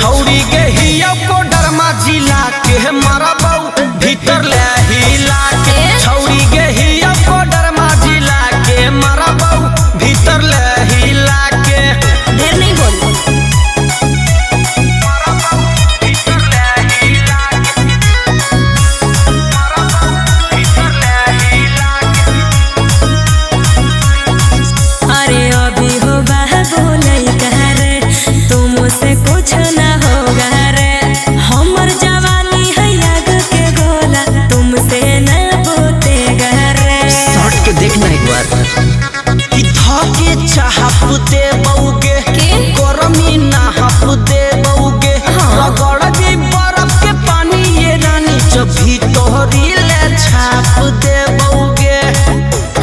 छौरी के हिया को डरमा जिला के मरबौ भीतर ले हिला के छौरी के हिया को डरमा जिला के मरबौ भीतर ले हिला के ढेर नहीं बोल अरे अभी हो बाबू नहीं कह रे तुमसे कुछ ना होगा रे हमर जवानी है आग के गोला तुमसे न बोतेगा रे सट के देखना एक बार कि धके चाहप दे बउगे गरमी ना हप दे बउगे रगड़ दी बर्फ के पानी ये रानी जब भी तोहरी ले छाप दे बउगे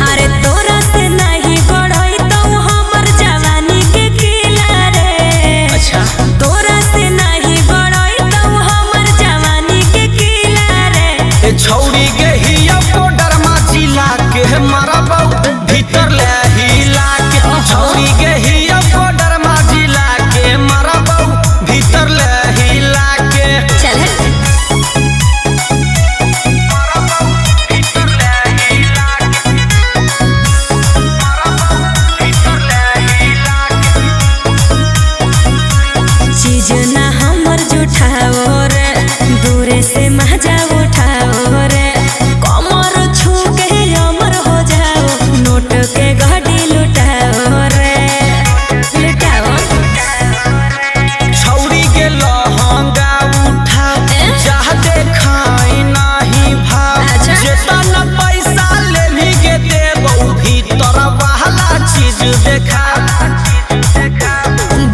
अरे तोरा से नहीं बढ़ई तो हमर जवानी के किला रे अच्छा तोरा से नहीं बढ़ई तो हमर जवानी के किला रे ए छौरी के हिया को डरमा जिला के मरबौ भीतर ले हिला के छौरी के हिया को डरमा जिला के मरबौ भीतर ले हिला के चल चीज ना हमर जुठाओ रे दूरे से मजा उठाओ रे कमर छू के अमर हो जाओ नोट के घड़ी लुटाओ रे लुटाओ छौरी के लहंगा उठा चाहते खाई नाही भाव अच्छा। जेतना पैसा ले भी के देबौ भीतर वाला चीज देखा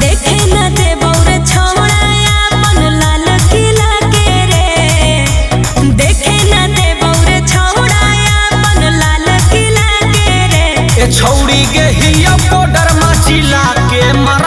देखे न देबौ रे छौड़ा अपन लाल किला के रे देखे न देबौ रे छौड़ा अपन लाल किला के रे ए छौरी के हिया को डरमा जिला के मर